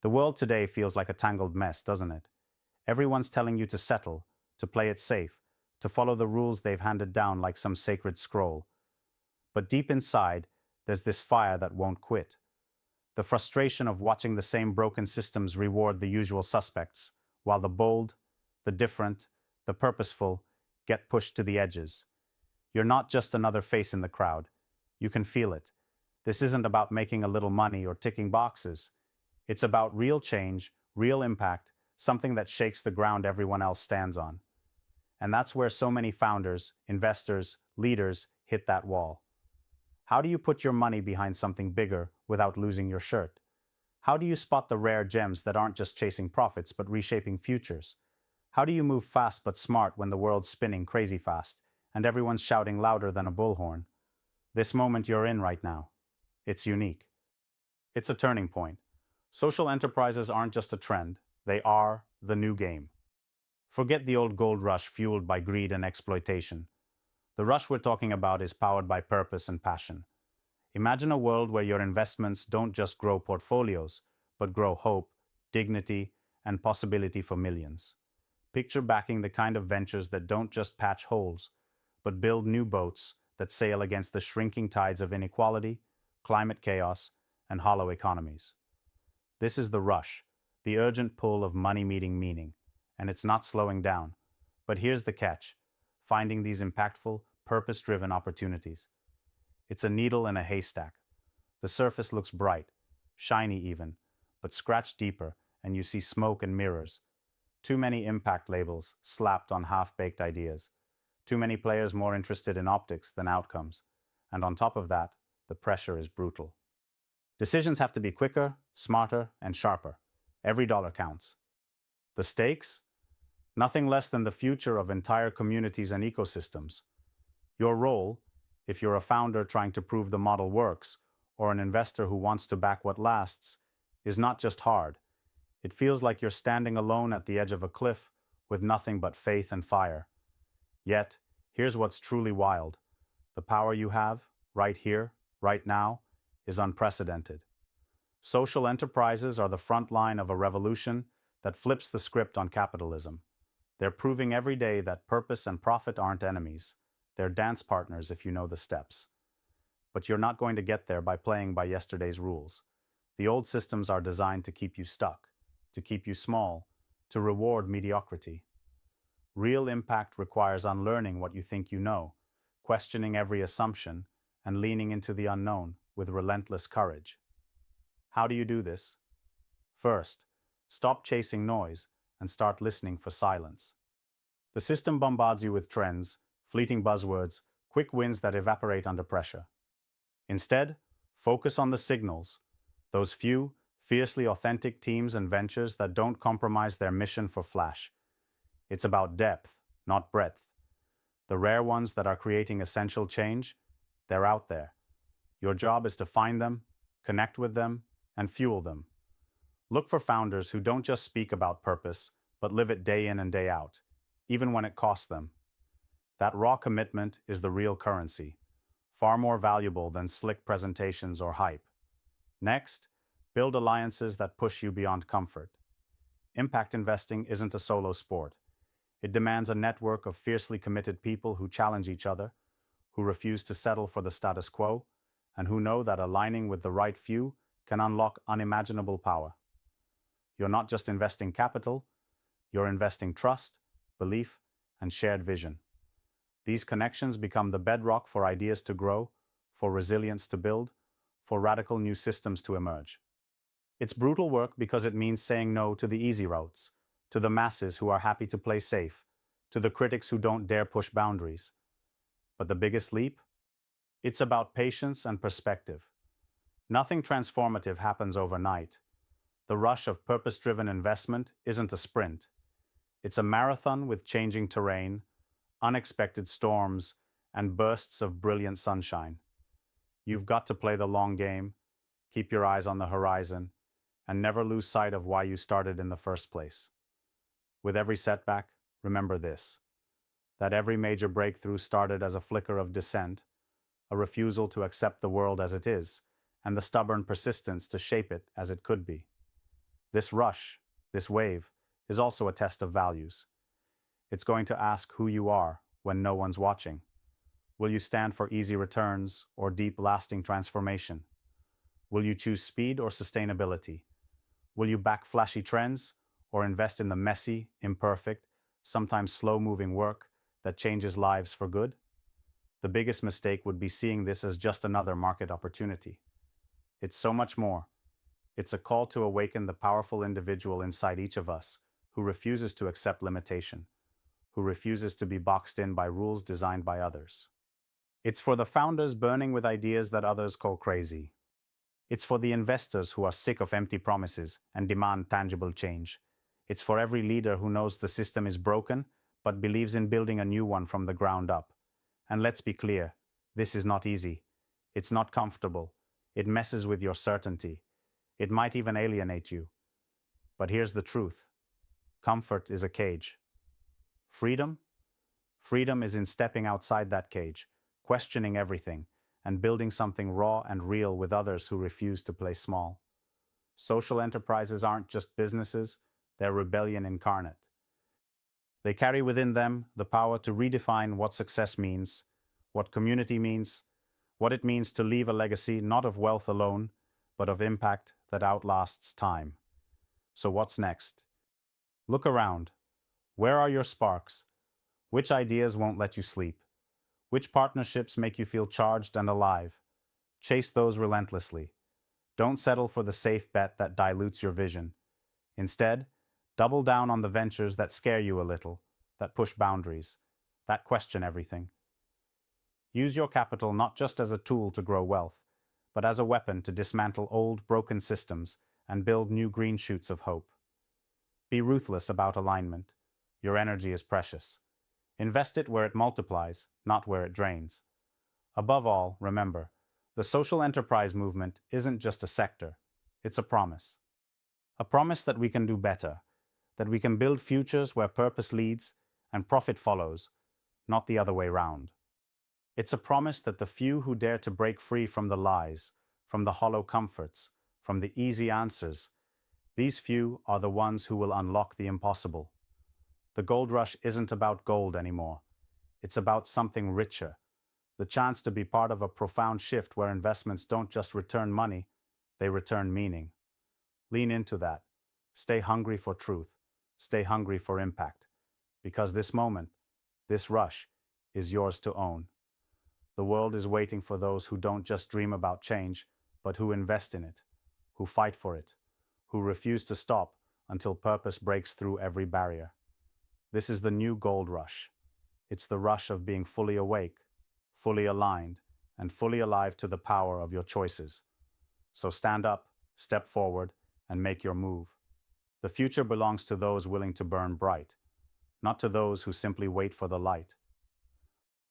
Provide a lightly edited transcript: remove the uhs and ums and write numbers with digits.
The world today feels like a tangled mess, doesn't it? Everyone's telling you to settle, to play it safe, to follow the rules they've handed down like some sacred scroll. But deep inside, there's this fire that won't quit. The frustration of watching the same broken systems reward the usual suspects, while the bold, the different, the purposeful get pushed to the edges. You're not just another face in the crowd. You can feel it. This isn't about making a little money or ticking boxes. It's about real change, real impact, something that shakes the ground everyone else stands on. And that's where so many founders, investors, leaders hit that wall. How do you put your money behind something bigger without losing your shirt? How do you spot the rare gems that aren't just chasing profits but reshaping futures? How do you move fast but smart when the world's spinning crazy fast and everyone's shouting louder than a bullhorn? This moment you're in right now. It's unique. It's a turning point. Social enterprises aren't just a trend, they are the new game. Forget the old gold rush fueled by greed and exploitation. The rush we're talking about is powered by purpose and passion. Imagine a world where your investments don't just grow portfolios, but grow hope, dignity, and possibility for millions. Picture backing the kind of ventures that don't just patch holes, but build new boats that sail against the shrinking tides of inequality, climate chaos, and hollow economies. This is the rush, the urgent pull of money meeting meaning, and it's not slowing down. But here's the catch: finding these impactful, purpose-driven opportunities. It's a needle in a haystack. The surface looks bright, shiny even, but scratch deeper and you see smoke and mirrors. Too many impact labels slapped on half-baked ideas. Too many players more interested in optics than outcomes. And on top of that, the pressure is brutal. Decisions have to be quicker, smarter, and sharper. Every dollar counts. The stakes? Nothing less than the future of entire communities and ecosystems. Your role, if you're a founder trying to prove the model works, or an investor who wants to back what lasts, is not just hard. It feels like you're standing alone at the edge of a cliff with nothing but faith and fire. Yet, here's what's truly wild. The power you have, right here, right now, is unprecedented. Social enterprises are the front line of a revolution that flips the script on capitalism. They're proving every day that purpose and profit aren't enemies. They're dance partners if you know the steps. But you're not going to get there by playing by yesterday's rules. The old systems are designed to keep you stuck, to keep you small, to reward mediocrity. Real impact requires unlearning what you think you know, questioning every assumption, and leaning into the unknown with relentless courage. How do you do this? First, stop chasing noise and start listening for silence. The system bombards you with trends, fleeting buzzwords, quick wins that evaporate under pressure. Instead, focus on the signals, those few, fiercely authentic teams and ventures that don't compromise their mission for flash. It's about depth, not breadth. The rare ones that are creating essential change, they're out there. Your job is to find them, connect with them, and fuel them. Look for founders who don't just speak about purpose, but live it day in and day out, even when it costs them. That raw commitment is the real currency, far more valuable than slick presentations or hype. Next, build alliances that push you beyond comfort. Impact investing isn't a solo sport. It demands a network of fiercely committed people who challenge each other, who refuse to settle for the status quo, and who know that aligning with the right few can unlock unimaginable power. You're not just investing capital, you're investing trust, belief, and shared vision. These connections become the bedrock for ideas to grow, for resilience to build, for radical new systems to emerge. It's brutal work because it means saying no to the easy routes, to the masses who are happy to play safe, to the critics who don't dare push boundaries. But the biggest leap? It's about patience and perspective. Nothing transformative happens overnight. The rush of purpose-driven investment isn't a sprint. It's a marathon with changing terrain, unexpected storms, and bursts of brilliant sunshine. You've got to play the long game, keep your eyes on the horizon, and never lose sight of why you started in the first place. With every setback, remember this: that every major breakthrough started as a flicker of dissent, a refusal to accept the world as it is, and the stubborn persistence to shape it as it could be. This rush, this wave, is also a test of values. It's going to ask who you are when no one's watching. Will you stand for easy returns or deep, lasting transformation? Will you choose speed or sustainability? Will you back flashy trends or invest in the messy, imperfect, sometimes slow-moving work that changes lives for good? The biggest mistake would be seeing this as just another market opportunity. It's so much more. It's a call to awaken the powerful individual inside each of us who refuses to accept limitation, who refuses to be boxed in by rules designed by others. It's for the founders burning with ideas that others call crazy. It's for the investors who are sick of empty promises and demand tangible change. It's for every leader who knows the system is broken but believes in building a new one from the ground up. And let's be clear, this is not easy. It's not comfortable. It messes with your certainty. It might even alienate you. But here's the truth. Comfort is a cage. Freedom? Freedom is in stepping outside that cage, questioning everything, and building something raw and real with others who refuse to play small. Social enterprises aren't just businesses, they're rebellion incarnate. They carry within them the power to redefine what success means, what community means, what it means to leave a legacy not of wealth alone, but of impact that outlasts time. So what's next? Look around. Where are your sparks? Which ideas won't let you sleep? Which partnerships make you feel charged and alive? Chase those relentlessly. Don't settle for the safe bet that dilutes your vision. Instead, double down on the ventures that scare you a little, that push boundaries, that question everything. Use your capital not just as a tool to grow wealth, but as a weapon to dismantle old, broken systems and build new green shoots of hope. Be ruthless about alignment. Your energy is precious. Invest it where it multiplies, not where it drains. Above all, remember, the social enterprise movement isn't just a sector, it's a promise. A promise that we can do better, that we can build futures where purpose leads and profit follows, not the other way round. It's a promise that the few who dare to break free from the lies, from the hollow comforts, from the easy answers, these few are the ones who will unlock the impossible. The gold rush isn't about gold anymore. It's about something richer, the chance to be part of a profound shift where investments don't just return money, they return meaning. Lean into that. Stay hungry for truth. Stay hungry for impact. Because this moment, this rush, is yours to own. The world is waiting for those who don't just dream about change, but who invest in it, who fight for it, who refuse to stop until purpose breaks through every barrier. This is the new gold rush. It's the rush of being fully awake, fully aligned, and fully alive to the power of your choices. So stand up, step forward, and make your move. The future belongs to those willing to burn bright, not to those who simply wait for the light.